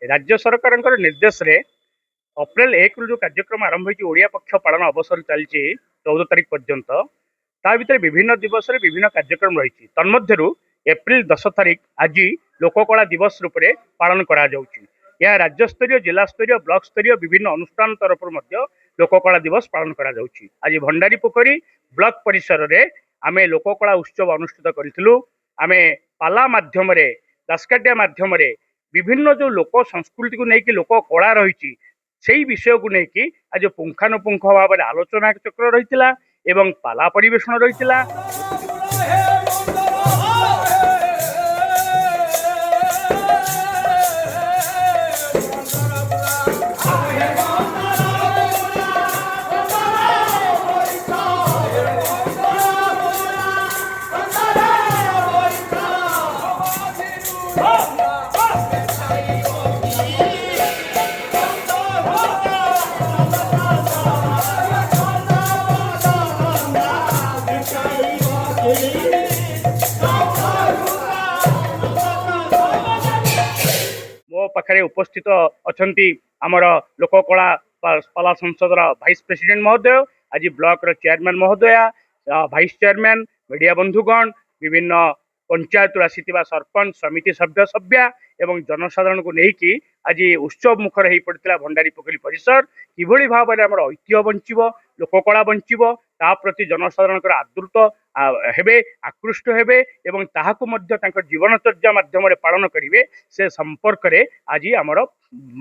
राज्य सरकार निर्देश रे अप्रैल 1 रु जो कार्यक्रम आरंभ होती ओडिया पक्ष पालन अवसर चलती 14 तारीख पर्यंत ता भीतर विभिन्न दिवस रे विभिन्न कार्यक्रम रही तन्मध्यरु एप्रिल 10 तारीख आज लोककला दिवस रूप में पालन करा जाउची। यह राज्य स्तरीय जिला स्तरीय ब्लॉक स्तरीय विभिन्न अनुष्ठान तरफ लोककला दिवस पालन करा जाउची। आज भंडारी पोखरी ब्लॉक परिसर रे आमे लोककला उत्सव अनुष्ठित करिथिलु। आमे पाला माध्यम रे दासकाटिया माध्यम रे विभिन्न जो लोक संस्कृति को लेकिन लोक कला रही से विषय को लेकिन आज पुंखानुपुंख भाव में आलोचना चक्र रही एवं पाला परिवेशन रही। मो पाखे उपस्थित अच्छा आमर लोककला पाला संसद भाइस प्रेसिडेंट महोदय आज ब्लॉक चेयरमैन महोदया भाइस चेयरमैन मीडिया बंधुगण विभिन्न पंचायत आसी सरपंच समिति सभ्य सभ्या एवं जनसाधारण को लेकिन आज उत्सव मुखर हो पड़ता भंडारी पोखरी परिसर किभली भाव में आम ऐतिह्य बंचब लोककला बंचब ता प्रति जनसाधारण आदृत हेबे आकृष्ट हेबे एवं ताहाकु मध्य जीवनचर्या माध्यम पालन करेंगे से संपर्क रे आज आमर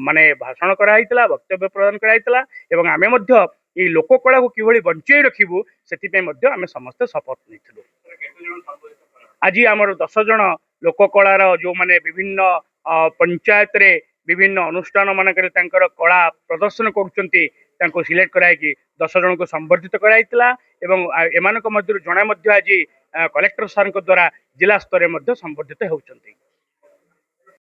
माने भाषण कराइतला वक्तव्य प्रदान कराइतला एवं आमे मध्य ये लोककला को किभली बंचाई रखिबु सेति मध्य आमे समस्त शपथ नेथिलु। आज आमर 10 जन लोककलार जो माने विभिन्न पंचायत रे विभिन्न अनुष्ठान मानकर कला प्रदर्शन करुचंती तांको सिलेक्ट कराई 10 जन को संबर्धित कराइतला एवं एमानक मध्य जणे मध्य आज कलेक्टर सर द्वारा जिला स्तर में संबर्धित होउचंती।